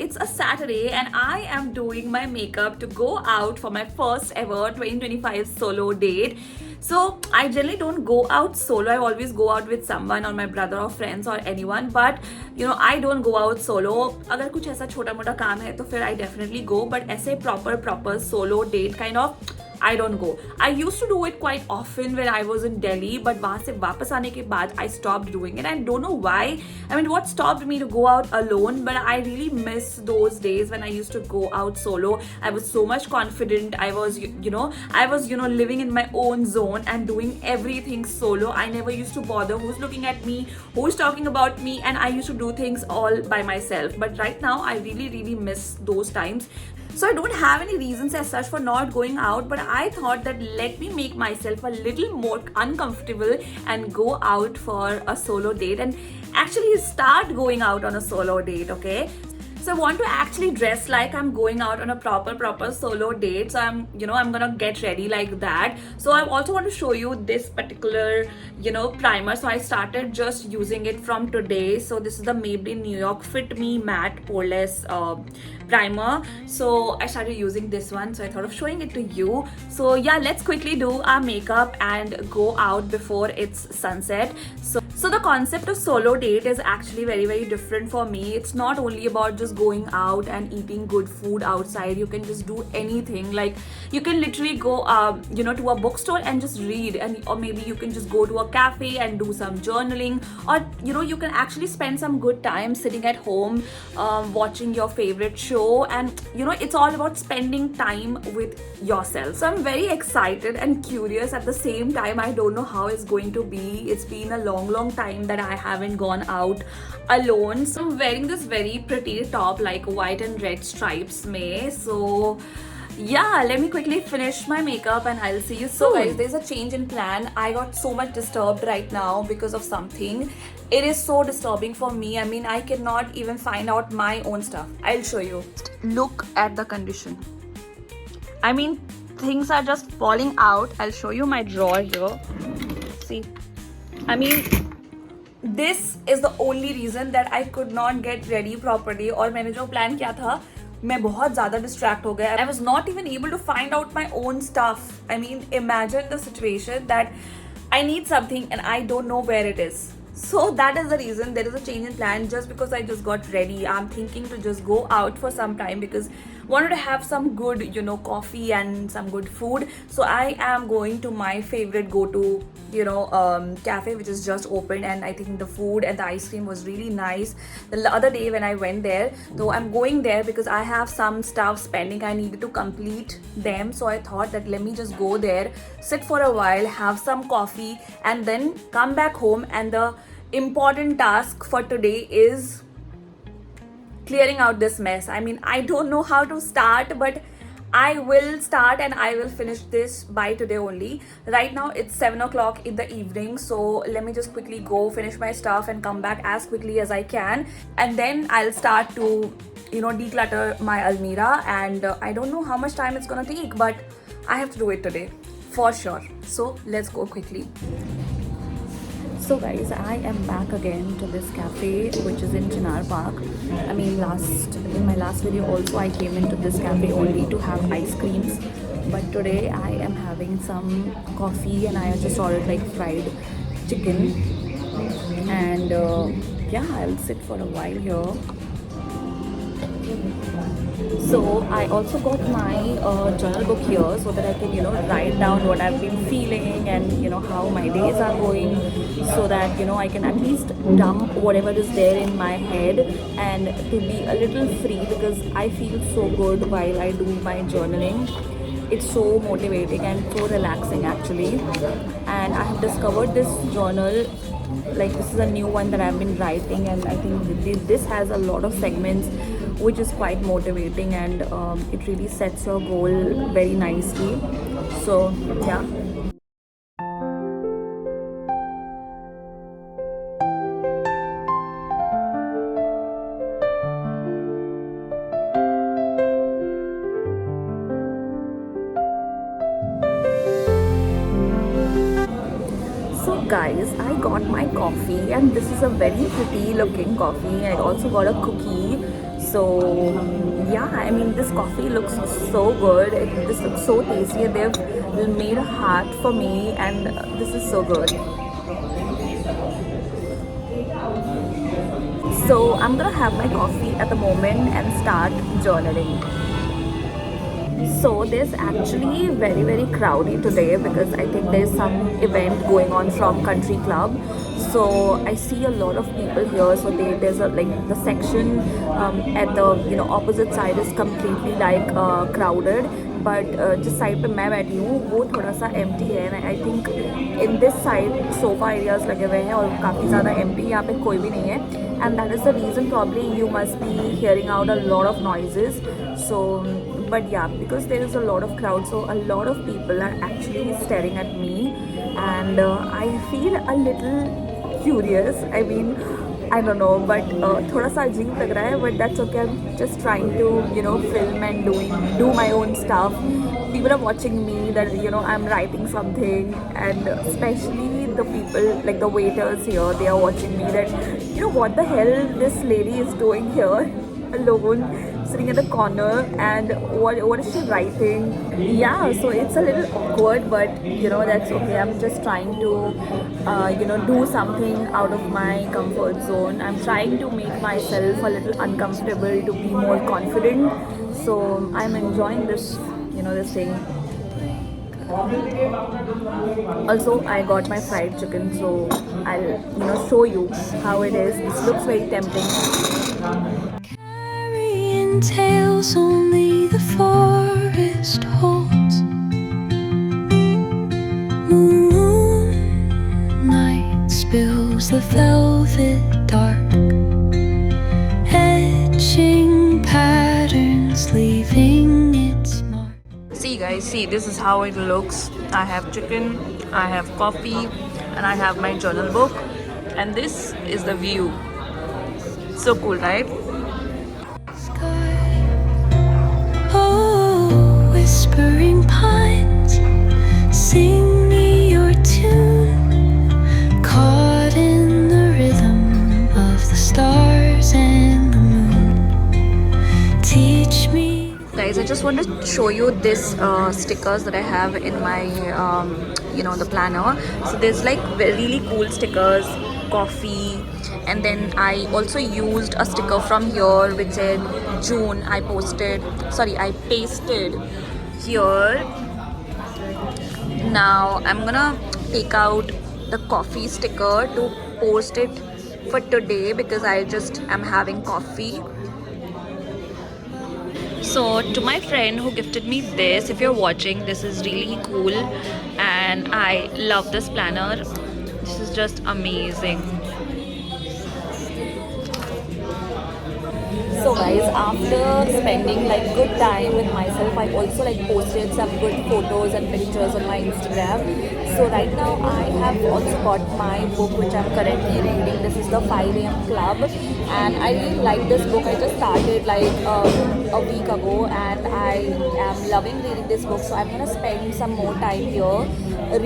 it's a Saturday and I am doing my makeup to go out for my first ever 2025 solo date. So I generally don't go out solo. I always go out with someone or my brother or friends or anyone. But I don't go out solo. अगर कुछ ऐसा छोटा मोटा काम है तो फिर I definitely go. But ऐसे proper solo date kind of I don't go. I used to do it quite often when I was in Delhi, but वहाँ से वापस आने के बाद I stopped doing it. I don't know why. I mean, what stopped me to go out alone? But I really miss those days when I used to go out solo. I was so much confident. I was, living in my own zone and doing everything solo. I never used to bother who's looking at me, who's talking about me, and I used to do things all by myself. But right now, I really miss those times. So I don't have any reasons as such for not going out, but I thought that let me make myself a little more uncomfortable and go out for a solo date and actually start going out on a solo date, okay? So I want to actually dress like I'm going out on a proper solo date. So I'm gonna get ready like that. So I also want to show you this particular, primer. So I started just using it from today. So this is the Maybelline New York Fit Me Matte Poreless primer. So I started using this one. So I thought of showing it to you. So yeah, let's quickly do our makeup and go out before it's sunset. So the concept of solo date is actually very different for me. It's not only about just going out and eating good food outside. You can just do anything. Like you can literally go to a bookstore and just read, or maybe you can just go to a cafe and do some journaling, or you can actually spend some good time sitting at home watching your favorite show, and it's all about spending time with yourself. So I'm very excited and curious at the same time. I don't know how it's going to be. It's been a long time that I haven't gone out alone. So I'm wearing this very pretty top, like white and red stripes mein. So yeah, let me quickly finish my makeup and I'll see you soon. So guys, there's a change in plan. I got so much disturbed right now because of something. It is so disturbing for me. I mean, I cannot even find out my own stuff. I'll show you. Look at the condition. I mean, things are just falling out. I'll show you my drawer here. See, I mean, this is the only reason that I could not get ready properly. और मैंने जो plan किया था, मैं बहुत ज़्यादा distract हो गया. I was not even able to find out my own stuff. I mean, imagine the situation that I need something and I don't know where it is. So that is the reason there is a change in plan. Just because I just got ready, I'm thinking to just go out for some time because wanted to have some good, coffee and some good food. So I am going to my favorite go-to, cafe which is just opened, and I think the food and the ice cream was really nice the other day when I went there. So I'm going there because I have some stuff pending. I needed to complete them. So I thought that let me just go there, sit for a while, have some coffee, and then come back home. And the important task for today is clearing out this mess. I mean, I don't know how to start, but I will start and I will finish this by today only. Right now it's 7 o'clock in the evening, so let me just quickly go finish my stuff and come back as quickly as I can, and then I'll start to declutter my almirah. And I don't know how much time it's gonna take, but I have to do it today for sure. So let's go quickly. So guys, I am back again to this cafe which is in Chinar Park. I mean, in my last video also I came into this cafe only to have ice creams, but today I am having some coffee and I just ordered like fried chicken, and yeah, I'll sit for a while here. So I also got my journal book here so that I can write down what I've been feeling and how my days are going, so that I can at least dump whatever is there in my head and to be a little free, because I feel so good while I do my journaling. It's so motivating and so relaxing actually. And I have discovered this journal, like this is a new one that I've been writing, and I think this has a lot of segments which is quite motivating, and it really sets your goal very nicely. So yeah. So guys, I got my coffee, and this is a very pretty looking coffee. I also got a cookie. So yeah, I mean this coffee looks so good. This looks so tasty. They've made a heart for me, and this is so good. So I'm gonna have my coffee at the moment and start journaling. So there's actually very crowded today because I think there's some event going on from Country Club. So I see a lot of people here. So there's a like the section at the opposite side is completely like crowded. But जिस side पे मैं बैठी हूँ वो थोड़ा सा empty है. I think in this side sofa areas लगे हुए हैं और काफ़ी ज़्यादा एम्प्टी, यहाँ पे कोई भी नहीं है. And that is the reason probably you must be hearing out a lot of noises. So but yeah, because there is a lot of crowd, so a lot of people are actually staring at me, and I feel a little curious. I mean, I don't know, but थोड़ा सा अजीब लग रहा है, but that's okay. I'm just trying to film and do my own stuff. People are watching me that I'm writing something, and especially the people like the waiters here, they are watching me that what the hell this lady is doing here alone, sitting in the corner, and what is she writing? Yeah, so it's a little awkward, but that's okay. I'm just trying to do something out of my comfort zone. I'm trying to make myself a little uncomfortable to be more confident. So I'm enjoying this this thing. Also, I got my fried chicken, so I'll show you how it is. This looks very tempting. Carrying tales only the forest holds. Moonlight spills the velvet dark, etching patterns, leaving its mark. See guys, see, this is how it looks. I have chicken, I have coffee, and I have my journal book, and this is the view. So cool, right? Oh, whispering pines, sing me your tune, caught in the rhythm of the stars and the moon. Teach me. Guys, I just want to show you this stickers that I have in my the planner. So there's like really cool stickers, coffee, and then I also used a sticker from here which said June. I pasted here. Now I'm gonna take out the coffee sticker to post it for today because I just am having coffee. So to my friend who gifted me this, if you're watching, this is really cool and I love this planner. This is just amazing. So guys, after spending like good time with myself, I also like posted some good photos and pictures on my Instagram. So right now I have also got my book which I'm currently reading. This is the 5 AM Club, and I really like this book. I just started like a week ago, and I am loving reading this book. So I'm gonna spend some more time here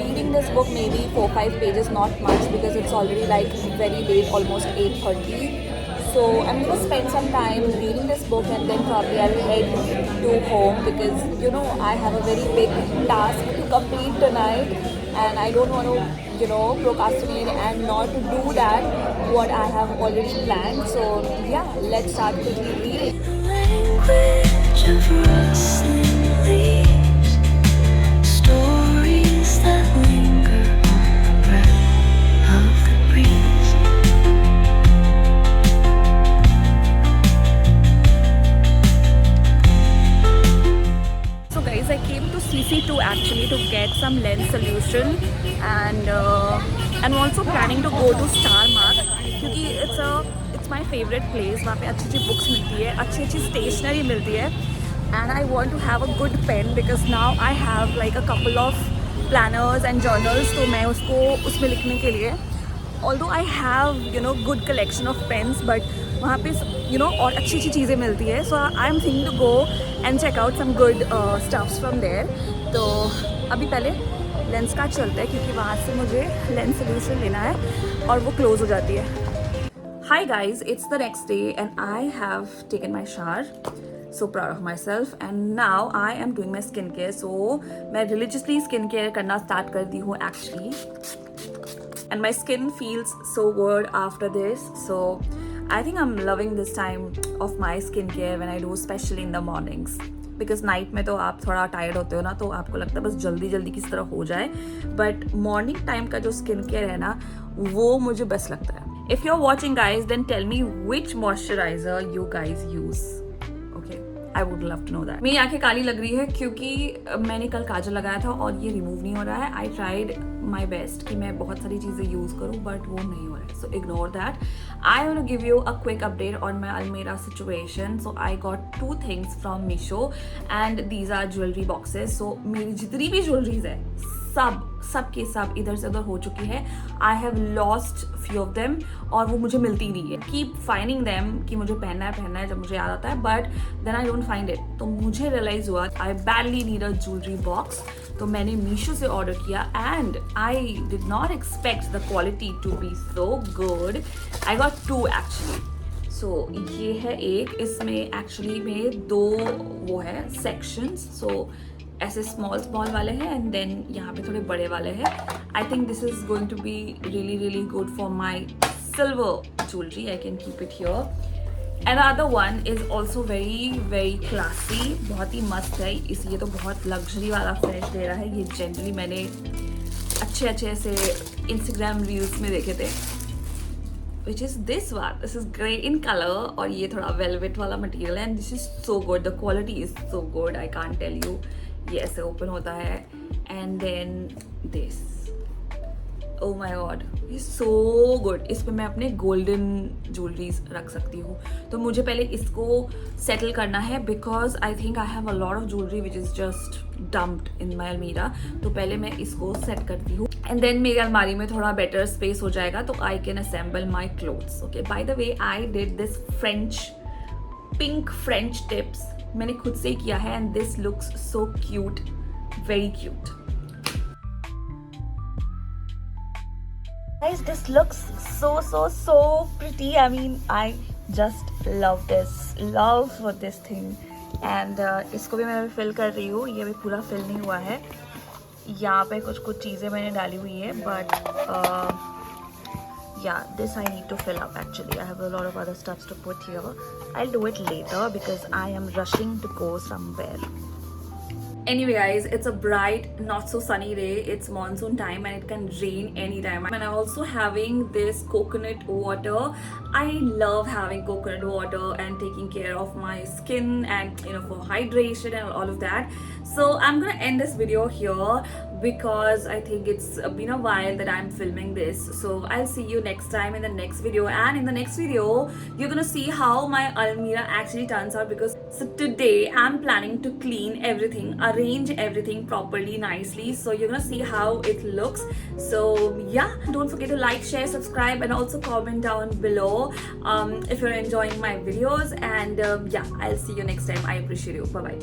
reading this book, maybe 4-5 pages, not much because it's already like very late, almost 8:30. So I'm going to spend some time reading this book, and then probably I'll head to home because I have a very big task to complete tonight, and I don't want to procrastinate and not to do that what I have already planned. So yeah, let's start quickly reading. Language of rustling leaves, stories that linger on the breath of the breeze. I came to CC2 actually to get some lens solution, and I'm also planning to go to Star Mark क्योंकि it's my favorite place. वहाँ पे अच्छी books मिलती है, अच्छी stationery मिलती है, and I want to have a good pen because now I have like a couple of planners and journals, तो मैं उसको उसमें लिखने के लिए, although I have good collection of pens, but वहाँ पे और अच्छी चीज़ें मिलती है. So I'm thinking to go and check out some good stuffs from there. तो अभी पहले लेंस कार्ट चलते हैं क्योंकि वहाँ से मुझे लेंस सोल्यूशन लेना है और वो क्लोज हो जाती है. Hi guys, it's the next day and I have taken my shower. So proud of myself and now I am doing my skincare. So मैं religiously skincare करना start कर दी हूँ actually. And my skin feels so good after this. So I think I'm loving this time of my skincare when I do, especially in the mornings. Because night में तो आप थोड़ा tired होते हो ना, तो आपको लगता है बस जल्दी जल्दी किस तरह हो जाए, बट मॉर्निंग टाइम का जो स्किन केयर है ना वो मुझे बेस्ट लगता है. If you are watching guys then tell me which moisturiser you guys use. I would love to know that. मेरी आंखें काली लग रही है क्योंकि मैंने कल काजल लगाया था और ये रिमूव नहीं हो रहा है. I tried my best कि मैं बहुत सारी चीज़ें यूज़ करूँ बट वो नहीं हो रहा है. So ignore that. I want to give you a quick update on my Almera situation. So I got 2 things from Meesho and these are jewelry boxes. So मेरी जितनी भी ज्वेलरीज है सब के सब इधर से उधर हो चुकी है. I have lost few of them और वो मुझे मिलती नहीं है. कीप फाइंडिंग देम कि मुझे पहनना है जब मुझे याद आता है, but then I don't find it. तो मुझे रियलाइज हुआ I badly need a jewellery box. तो मैंने मीशो से ऑर्डर किया and I did not expect the quality to be so good. I got 2 actually. So ये है एक, इसमें एक्चुअली में 2 वो है सेक्शंस. सो ऐसे स्मॉल वाले हैं एंड देन यहाँ पे थोड़े बड़े वाले हैं. I think this is going to be really good for my silver jewellery. I can keep it here. Another one is also very classy. बहुत ही मस्त है. ये तो बहुत लग्जरी वाला फ्रेश दे रहा है. ये जनरली मैंने अच्छे ऐसे इंस्टाग्राम रील्स में देखे थे. Which is this one. This is grey in color और ये थोड़ा velvet वाला मटेरियल है. And this is so good. The quality is so good. I can't tell you. ये ऐसे ओपन होता है and then this. Oh my god, ये so good. इस पे मैं अपने गोल्डन ज्वेलरीज रख सकती हूँ. तो मुझे पहले इसको सेटल करना है because I think I have a lot of jewellery which is just dumped in my अलमीरा. तो पहले मैं इसको सेट करती हूँ एंड देन मेरी अलमारी में थोड़ा बेटर स्पेस हो जाएगा तो I can assemble my clothes. Okay, by the way I did this pink French tips. मैंने खुद से किया है and this looks so cute, very cute. Guys, this looks so pretty. I mean, I just love this thing. And इसको भी मैं fill कर रही हूँ. ये भी पूरा फिल नहीं हुआ है. यहाँ पे कुछ चीज़ें मैंने डाली हुई है but yeah, this I need to fill up actually. I have a lot of other stuff to put here. I'll do it later because I am rushing to go somewhere. Anyway guys, it's a bright, not so sunny day. It's monsoon time and it can rain anytime. And I'm also having this coconut water. I love having coconut water and taking care of my skin and for hydration and all of that. So I'm gonna end this video here because I think it's been a while that I'm filming this. So I'll see you next time in the next video. And in the next video, you're gonna see how my Almera actually turns out because so today I'm planning to clean everything, arrange everything properly, nicely. So you're gonna see how it looks. So yeah, don't forget to like, share, subscribe and also comment down below if you're enjoying my videos. And yeah, I'll see you next time. I appreciate you. Bye bye.